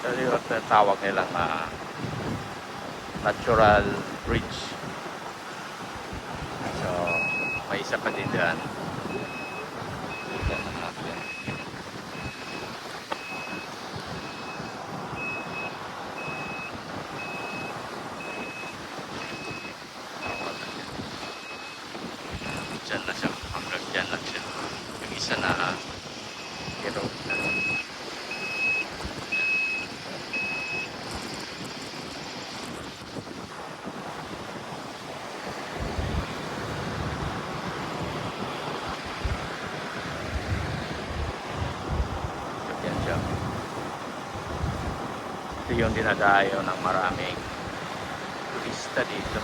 So yung tawag nilang natural bridge. So may isa pa din dyan. Tignan natin. Dyan na siya. Hanggang dyan lang siya. Yung isa na hero na. So yan siya. Ito yung dinadayo ng maraming turista dito.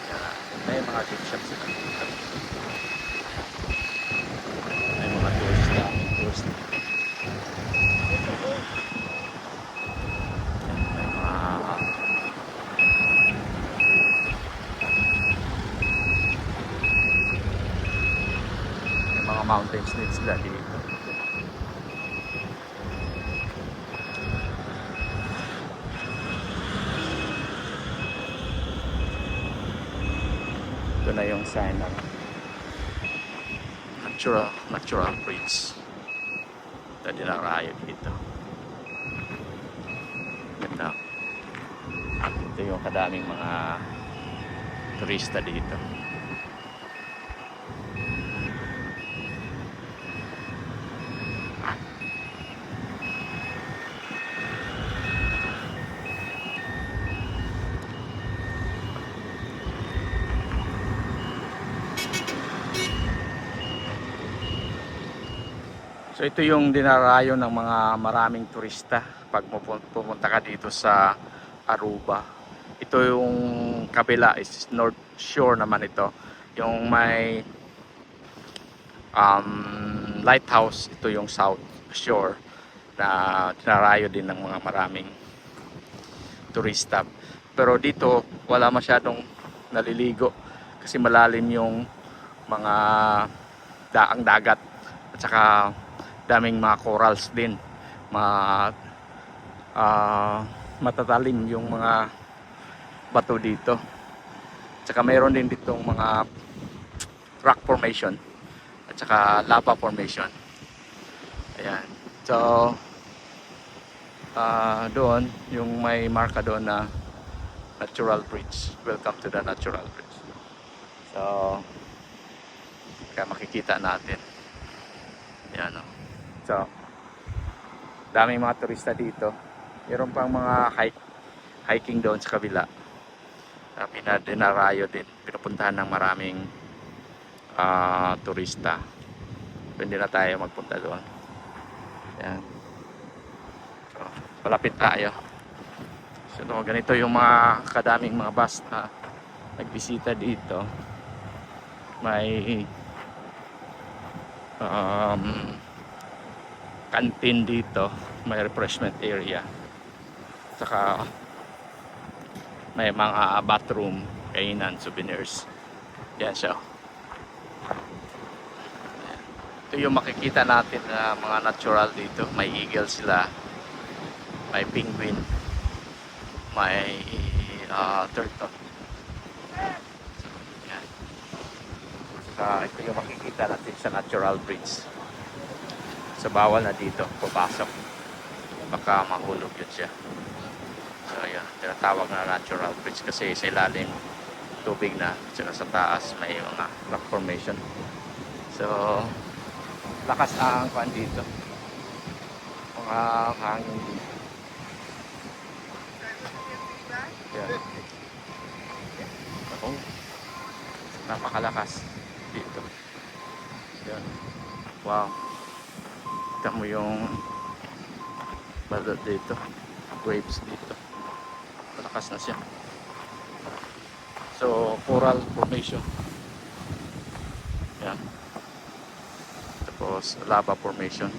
Yan. May mga gift shops sila. May mga turista. May mga mountains din sila dito. Ito na yung sign ng natural bridge. Ito dinarayo dito. Ganda. Ito yung kadaming mga turista dito. So ito yung dinarayo ng mga maraming turista pag pumunta ka dito sa Aruba. Ito yung kabila is North Shore naman ito. Yung may lighthouse, ito yung South Shore na dinarayo din ng mga maraming turista. Pero dito wala masyadong naliligo kasi malalim yung mga daang dagat at saka daming mga corals din, matatalim yung mga bato dito. Tsaka mayroon din ditong mga rock formation at saka lava formation. Ayan. So doon yung may marka doon na natural bridge. Welcome to the natural bridge. So kaya makikita natin. Ayan o. So daming mga turista dito. Meron pang mga hiking doon sa kabila. Dinarayo din. Pinupuntahan ng maraming turista. Pwede na tayo magpunta doon. Ayan. So, palapit tayo. So ganito yung mga kadaming mga bus na nagbisita dito. May canteen dito, may refreshment area, saka may mga bathroom, kainan, souvenirs. Yan siya. Ito yung makikita natin na mga natural dito. May eagle sila, may penguin, may turtle. Yan. Saka ito yung makikita natin sa natural bridge. So bawal na dito papasok, baka mahulog yun siya. So yun, tinatawag na natural bridge kasi sa ilalim tubig na, tsaka sa taas may mga rock formation. So lakas ang kuan dito, mga hangin dito. Yan. Ako, napakalakas dito. Yan. Wow. Kita mo yung balot dito, waves dito, malakas na siya. So coral formation, yan. Tapos lava formation,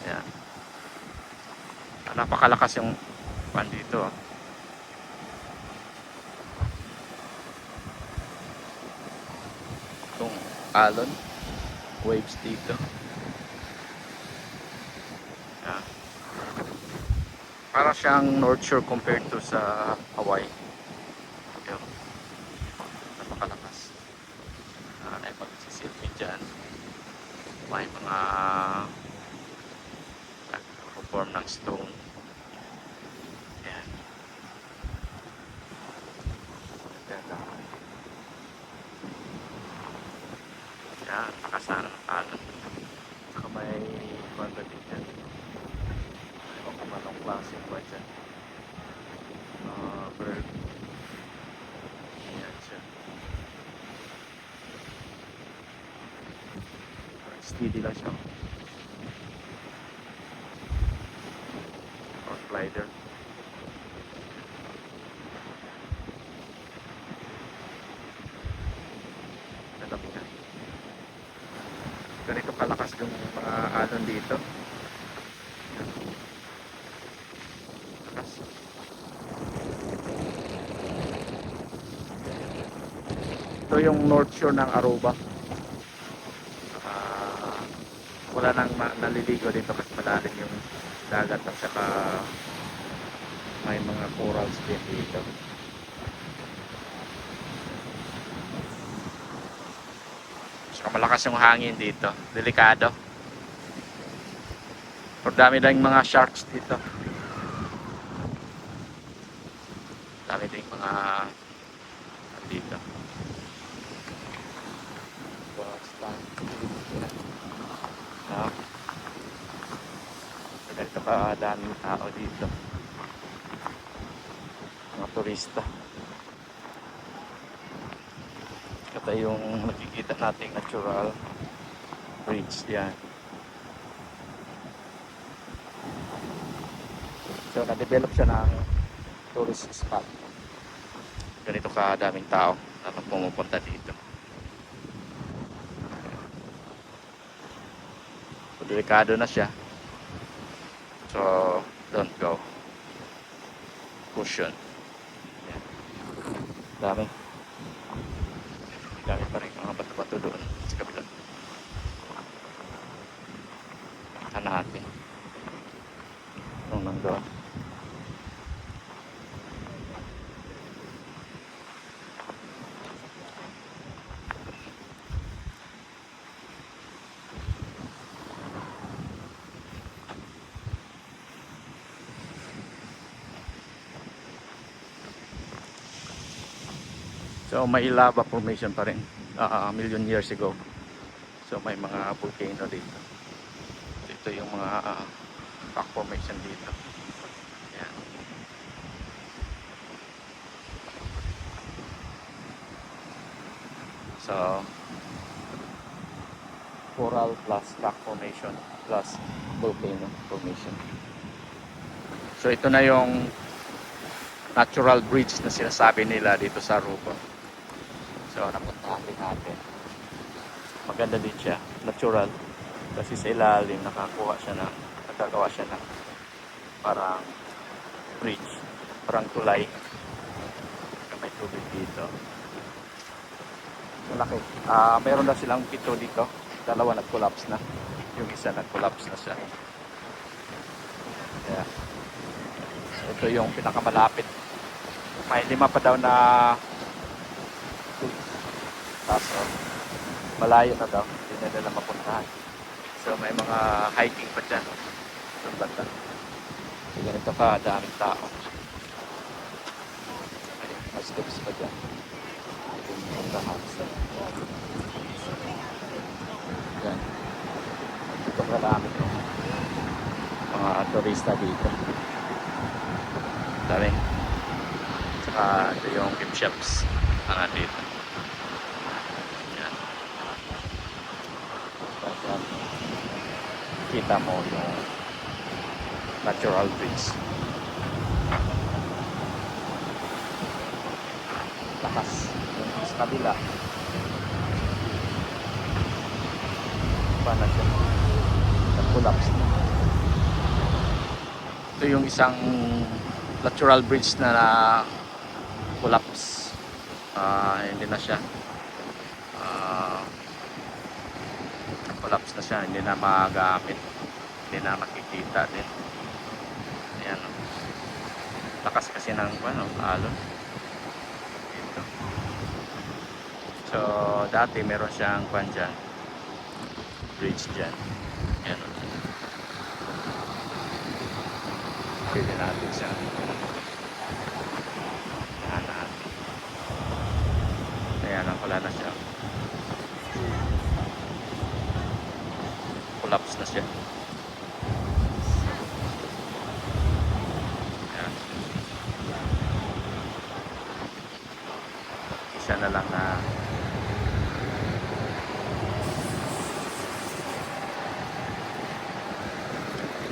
yan. Napakalakas yung pan dito. Itong alon waves dito. Para siyang North Shore compared to sa Hawaii. Yun, napakalakas. Ay magsisilpi dyan. May mga nag-perform ng stone. Yan. Yan, nakasana ng kanan. Saka may banda din dyan. Ewan ko ba anong klase ba dyan. Bird. Ayan siya. Steady lang siya. Or glider. Lalapit na. Ganito kalakas yung mga alon dito. Lakas. Ito yung North Shore ng Aruba. Wala nang naliligo dito kasi malalim yung dagat at saka may mga corals din dito. Saka malakas yung hangin dito. Delikado. Pero dami lang mga sharks dito. Dami din mga dito. Ganito ka daming tao dito, mga turista. Ito yung nakikita nating natural bridge yan. So na-develop siya ng tourist spot. Ganito ka daming tao na pumupunta dito. So, delikado na siya. So, don't go. Caution. Yan. Dami. Dami pa rin mga bato-bato doon sa kabila. Saan natin? Nung nandoon. So may lava formation pa rin million years ago. So may mga volcano dito. Ito yung mga rock formation dito. Yan. So coral plus rock formation plus volcano formation. So ito na yung natural bridge na sinasabi nila dito sa Aruba. So napuntahan din natin. Maganda din siya, natural. Kasi sa ilalim nakagawa siya ng parang bridge, parang tulay. May tubig dito. Malaki. Meron na silang pito dito. Dalawa nag-collapse na. Yung isa nag-collapse na siya. Yeah. So ito yung pinakamalapit. May 5 pa daw na kaso malayo na daw, hindi na nila mapuntahan. So may mga hiking pa dyan ng banda. So ganito ka daming tao. May steps pa dyan. Yan. Ito karami mga turista dito. Dami. Saka ito yung gift shops na dito. Yan. Kita mo yung natural bridge. Lakas. Yung sa kabila. Paano siya? Nag-collapse na. Ito yung isang natural bridge na collapse. Hindi na siya. Collapse na siya. Hindi na magamit. Hindi na makikita din. Ayan. Lakas kasi ng alon dito. So dati meron siyang dyan, bridge dyan. Yan. Pwede natin siya. Yan natin. Ayan, wala na siya. Collapse na siya. Ayan. Isa na lang na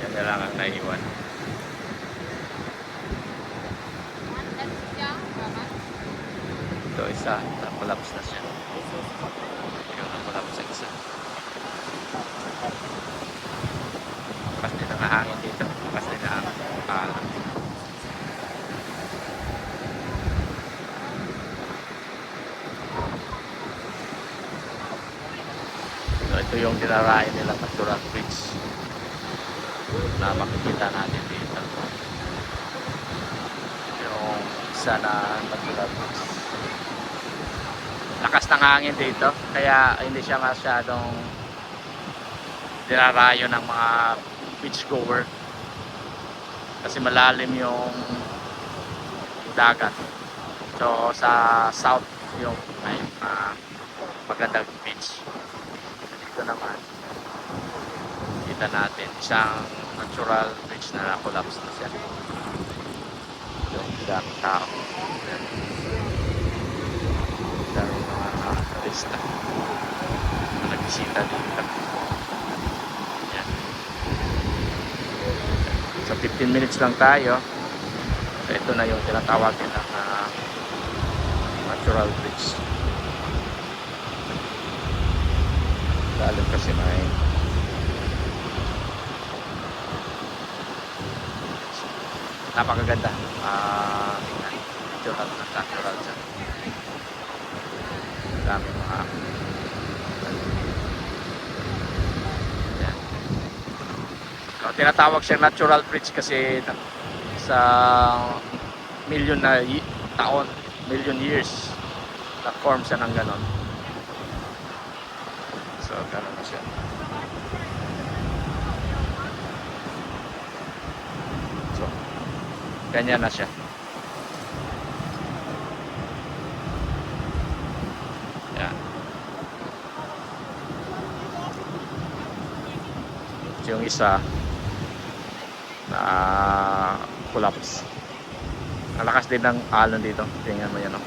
yan na lang ang naiwan. Ito isa, na-collapse na siya. Yung na-collapse sa isa. Lakas din ang hangin dito. Lakas din ang alon. So ito yung dinarayan nilang natural bridge na makikita natin dito. Yung isa na natural bridge. Lakas ng hangin dito, kaya hindi siya masyadong dinarayo ng mga beach goer kasi malalim yung dagat. So sa south yung may magandang beach. Dito naman kita natin isang natural bridge na na-collapse na siya. Yung daming tao, daming mga turista na nagbisita dito. Yan. So 15 minutes lang tayo. So ito na yung tinatawag nilang natural bridge. Lalim kasi may napakaganda. Natural siya. Dami mga yan. So, tinatawag siya natural bridge kasi sa million na taon, million years na-form siya ng ganon. So ganon na siya. So ganyan na siya. Yan. Yung isa na collapse. Nalakas din ng alon dito. Tingnan mo yan, oh.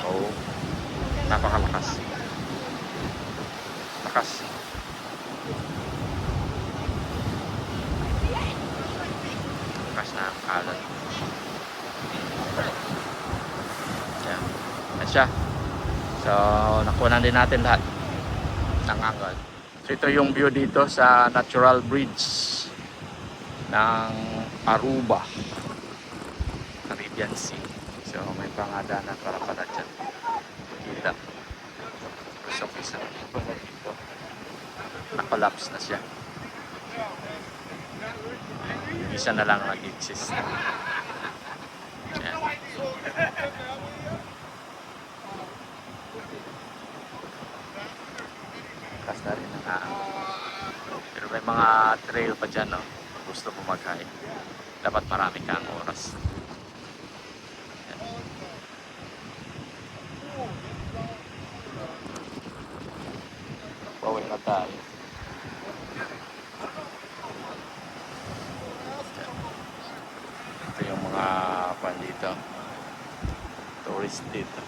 Oh, napakalakas. Lakas. Lakas na ang alon. Yan. Yan siya. So, nakunan din natin lahat ng angle. So, ito yung view dito sa natural bridge ng Aruba, Caribbean Sea. So may pangadanan para pala dyan kita. So isa dito na-collapse na siya. Isa na lang nag-exist. Yan. Lakas na rin ang pero may mga trail pa dyan, no? Gusto mo mag-hike, dapat marami kang oras. Yan. Bawal na tayo. Ito yung mga pan dito, tourist dito.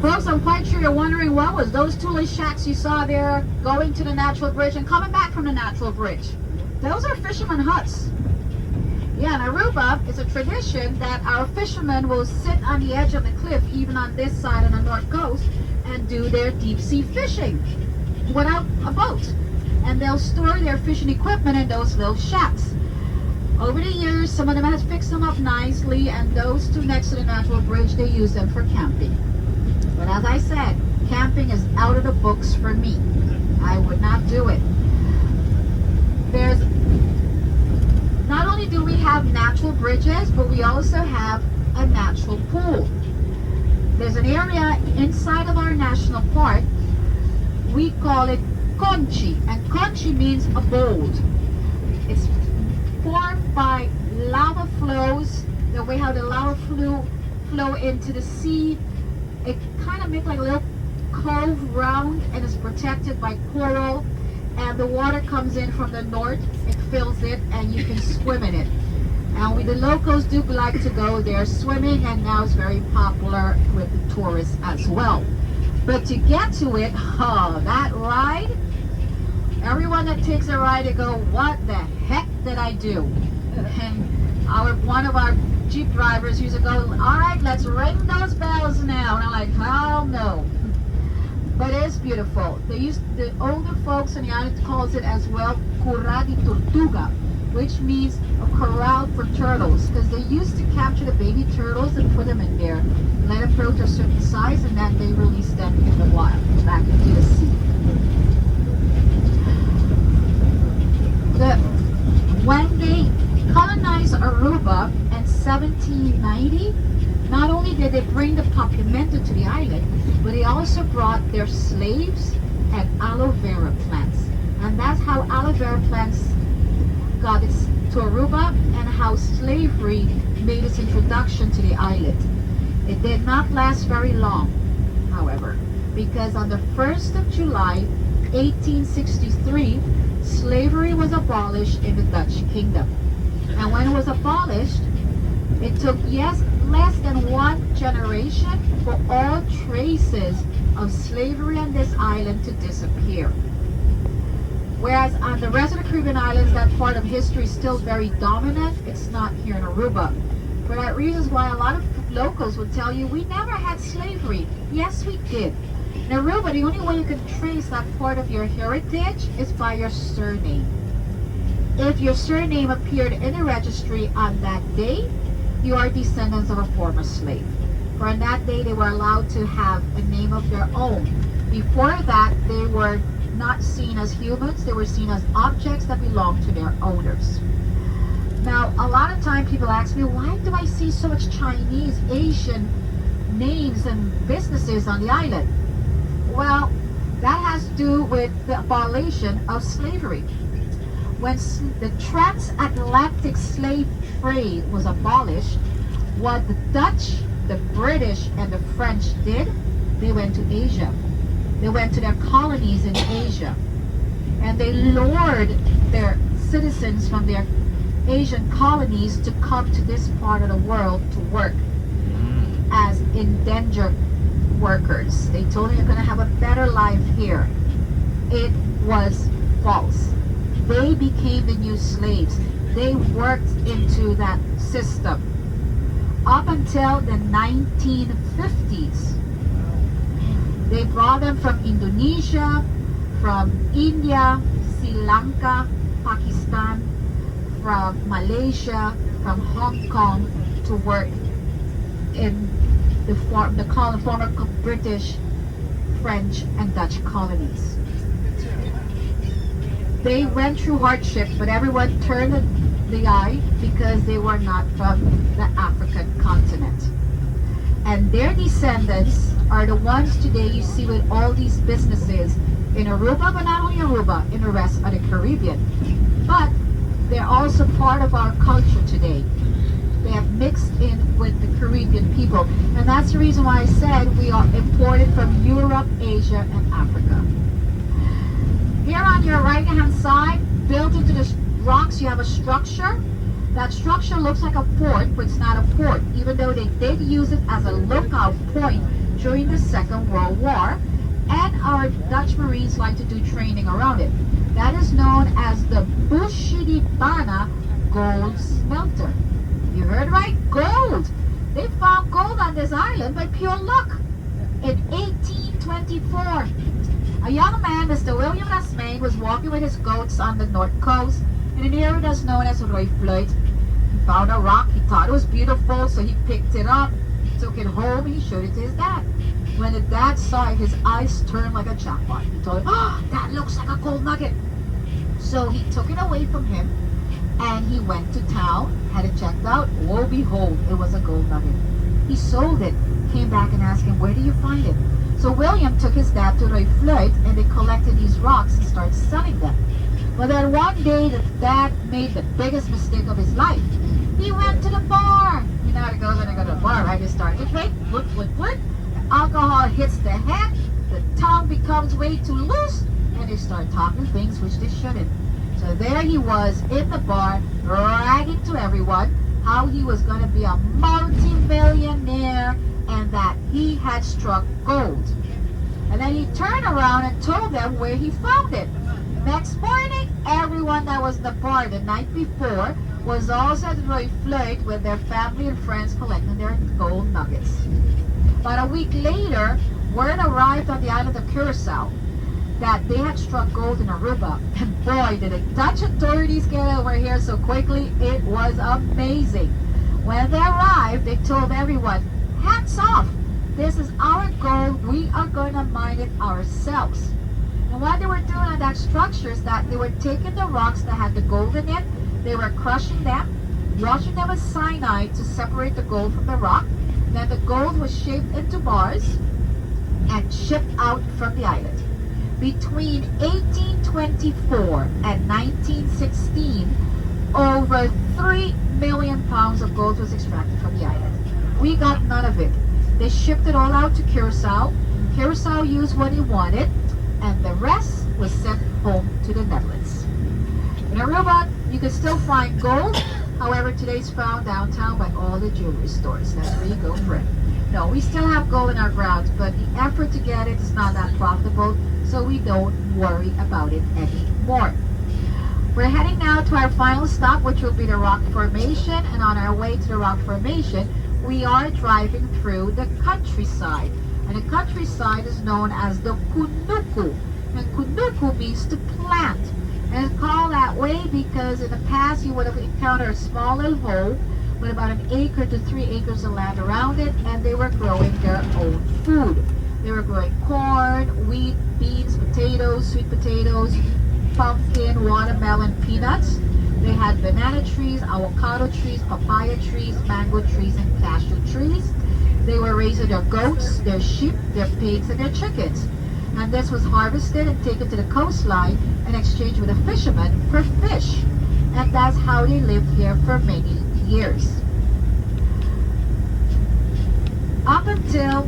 Folks, I'm quite sure you're wondering what was those two little shacks you saw there going to the natural bridge and coming back from the natural bridge. Those are fishermen huts. Yeah, in Aruba, it's a tradition that our fishermen will sit on the edge of the cliff, even on this side on the north coast, and do their deep sea fishing without a boat. And they'll store their fishing equipment in those little shacks. Over the years, some of them have fixed them up nicely, and those two next to the natural bridge, they use them for camping. But as I said, camping is out of the books for me. I would not do it. There's not only do we have natural bridges, but we also have a natural pool. There's an area inside of our national park. We call it Conchi, and Conchi means a bowl. It's formed by lava flows. The way how the lava flow into the sea, it kind of makes like a little cove round, and it's protected by coral. And the water comes in from the north, it fills it, and you can swim in it. And the locals do like to go there swimming, and now it's very popular with the tourists as well. But to get to it, that ride, everyone that takes a ride, they go, what the heck did I do? And one of our Jeep drivers used to go, all right, let's ring those bells now. And I'm like, hell no. But it is beautiful. The older folks on the island calls it as well Curra de Tortuga, which means a corral for turtles, because they used to capture the baby turtles and put them in there, let them grow to a certain size, and then they release them in the wild, back into the sea. When they colonized Aruba in 1790, not only did they bring the Papiamento to the island, but they also brought their slaves and aloe vera plants. And that's how aloe vera plants got to Aruba, and how slavery made its introduction to the island. It did not last very long, however, because on the 1st of July, 1863, slavery was abolished in the Dutch kingdom. And when it was abolished, it took less than one generation for all traces of slavery on this island to disappear. Whereas on the rest of the Caribbean islands, that part of history is still very dominant. It's not here in Aruba. For that reason is why a lot of locals would tell you, we never had slavery. Yes, we did. In Aruba, the only way you can trace that part of your heritage is by your surname. If your surname appeared in the registry on that day, you are descendants of a former slave. For on that day, they were allowed to have a name of their own. Before that, they were not seen as humans, they were seen as objects that belonged to their owners. Now, a lot of time people ask me, why do I see so much Chinese, Asian names and businesses on the island? Well, that has to do with the abolition of slavery. When the transatlantic slave trade was abolished, what the Dutch, the British, and the French did, they went to Asia. They went to their colonies in Asia, and they lured their citizens from their Asian colonies to come to this part of the world to work as indentured workers. They told them you're going to have a better life here. It was false. They became the new slaves. They worked into that system up until the 1950s. They brought them from Indonesia, from India, Sri Lanka, Pakistan, from Malaysia, from Hong Kong to work in the former British, French, and Dutch colonies. They went through hardship, but everyone turned the eye because they were not from the African continent. And their descendants are the ones today you see with all these businesses in Aruba, but not only Aruba, in the rest of the Caribbean. But they're also part of our culture today. They have mixed in with the Caribbean people. And that's the reason why I said we are imported from Europe, Asia, and Africa. Here on your right-hand side, built into the rocks, you have a structure. That structure looks like a fort, but it's not a fort, even though they did use it as a lookout point during the Second World War, and our Dutch Marines like to do training around it. That is known as the Bushidibana Gold Smelter. You heard right? Gold! They found gold on this island by pure luck. In 1824, a young man, Mr. William Lasmain, was walking with his goats on the north coast in an area that's known as Rooivluit. He found a rock, he thought it was beautiful, so he picked it up, took it home, and he showed it to his dad. When the dad saw it, his eyes turned like a jackpot. He told him, "Oh, that looks like a gold nugget." So he took it away from him, and he went to town, had it checked out. Lo behold, it was a gold nugget. He sold it, came back and asked him, "Where do you find it?" So William took his dad to Rooivluit, and they collected these rocks and started selling them. But then one day, the dad made the biggest mistake of his life. He went to the bar. You know how it goes when they go to the bar, right? They start to drink, flip. Alcohol hits the head, the tongue becomes way too loose, and they start talking things which they shouldn't. So there he was in the bar, bragging to everyone how he was going to be a multi-millionaire and that he had struck gold. And then he turned around and told them where he found it. Next morning, everyone that was in the bar the night before was also at Rooivluit with their family and friends collecting their gold nuggets. About a week later, word arrived on the island of Curacao that they had struck gold in Aruba. And boy, did the Dutch authorities get over here so quickly, it was amazing. When they arrived, they told everyone, "Hats off! This is our gold, we are going to mine it ourselves." And what they were doing on that structure is that they were taking the rocks that had the gold in it, they were crushing them, washing them with cyanide to separate the gold from the rock. Then the gold was shaped into bars and shipped out from the island. Between 1824 and 1916, over 3 million pounds of gold was extracted from the island. We got none of it. They shipped it all out to Curacao. Curacao used what he wanted, and the rest was sent home to the Netherlands. In Aruba, you can still find gold. However, today's found downtown by all the jewelry stores. That's where you go for it. No, we still have gold in our grounds, but the effort to get it is not that profitable, so we don't worry about it anymore. We're heading now to our final stop, which will be the Rock Formation, and on our way to the Rock Formation, we are driving through the countryside. And the countryside is known as the Kunuku. And Kunuku means to plant. And it's called that way because in the past you would have encountered a small little hole with about 1 acre to 3 acres of land around it, and they were growing their own food. They were growing corn, wheat, beans, potatoes, sweet potatoes, pumpkin, watermelon, peanuts. They had banana trees, avocado trees, papaya trees, mango trees, and cashew trees. They were raising their goats, their sheep, their pigs, and their chickens. And this was harvested and taken to the coastline and exchanged with a fisherman for fish. And that's how they lived here for many years. Up until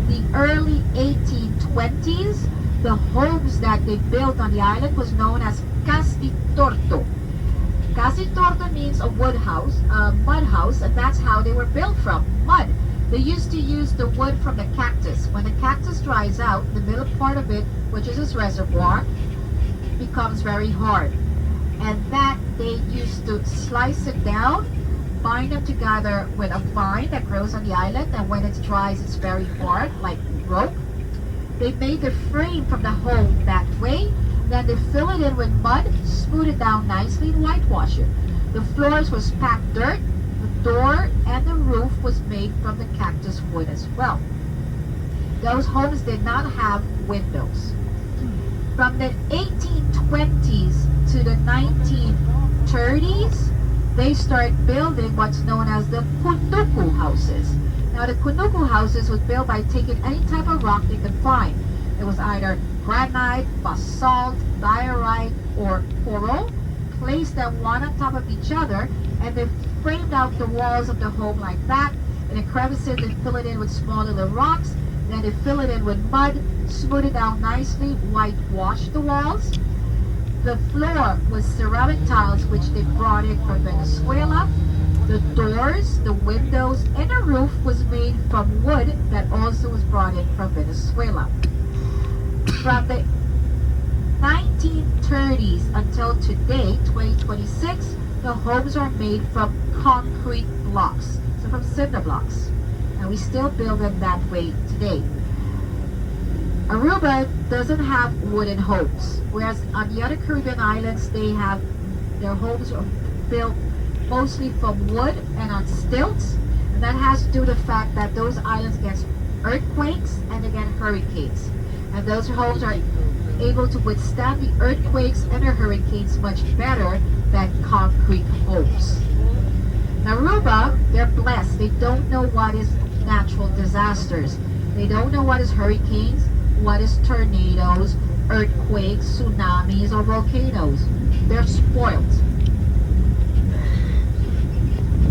the early 1820s, the homes that they built on the island was known as Casitorto. Casitorto means a wood house, a mud house, and that's how they were built from, mud. They used to use the wood from the cactus. When the cactus dries out, the middle part of it, which is its reservoir, becomes very hard. And that they used to slice it down, bind them together with a vine that grows on the island, and when it dries, it's very hard, like rope. They made the frame from the home that way, then they fill it in with mud, smooth it down nicely, and whitewash it. The floors was packed dirt. The door and the roof was made from the cactus wood as well. Those homes did not have windows. From the 1820s to the 1930s, they started building what's known as the Kunuku houses. Now the Kunuku houses was built by taking any type of rock they could find. It was either granite, basalt, diorite, or coral, placed them one on top of each other, and they framed out the walls of the home like that. In the crevices, they fill it in with small little rocks. Then they fill it in with mud, smooth it down nicely, whitewash the walls. The floor was ceramic tiles, which they brought in from Venezuela. The doors, the windows, and the roof was made from wood that also was brought in from Venezuela. From the 1930s until today, 2026, the homes are made from concrete blocks, so from cinder blocks. And we still build them that way today. Aruba doesn't have wooden homes, whereas on the other Caribbean islands, their homes are built mostly from wood and on stilts. And that has to do with the fact that those islands get earthquakes and they get hurricanes. And those homes are able to withstand the earthquakes and the hurricanes much better than concrete homes. Now, Aruba, they're blessed. They don't know what is natural disasters. They don't know what is hurricanes, what is tornadoes, earthquakes, tsunamis, or volcanoes. They're spoiled.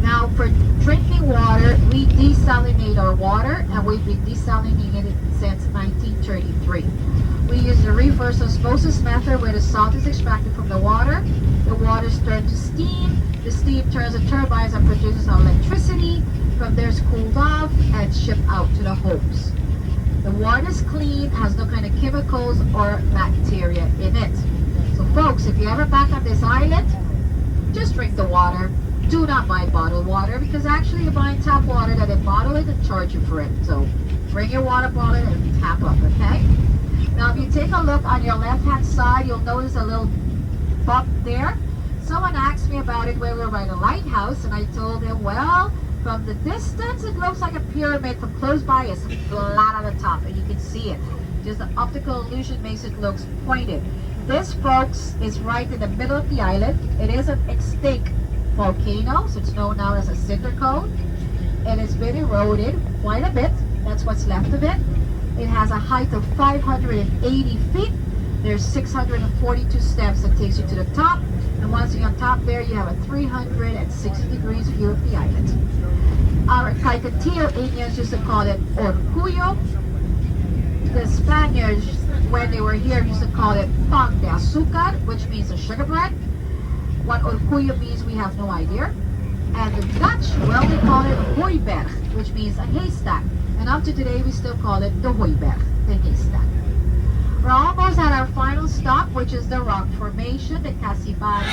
Now, for drinking water, we desalinate our water, and we've been desalinating it since 1933. We use the reverse osmosis method where the salt is extracted from the water is turned to steam, the steam turns the turbines and produces electricity, from there it's cooled off and shipped out to the homes. The water is clean, has no kind of chemicals or bacteria in it. So folks, if you're ever back on this island, just drink the water. Do not buy bottled water, because actually you're buying tap water that they bottle it and charge you for it. So bring your water bottle and tap up, okay? Now, if you take a look on your left-hand side, you'll notice a little bump there. Someone asked me about it when we were by the lighthouse, and I told them, well, from the distance, it looks like a pyramid. From close by, it's flat on the top, and you can see it. Just the optical illusion makes it look pointed. This, folks, is right in the middle of the island. It is an extinct volcano, so it's known now as a cinder cone. And it's been eroded quite a bit. That's what's left of it. It has a height of 580 feet. There's 642 steps that takes you to the top. And once you're on top there, you have a 360 degrees view of the island. Our Kaykatillo Indians used to call it Orgullo. The Spaniards, when they were here, used to call it pan de azúcar, which means a sugar bread. What Orgullo means, we have no idea. And the Dutch, well, they call it hooiberg, which means a haystack. And up to today, we still call it the hooiberg, the haystack. We're almost at our final stop, which is the rock formation, the Casibani.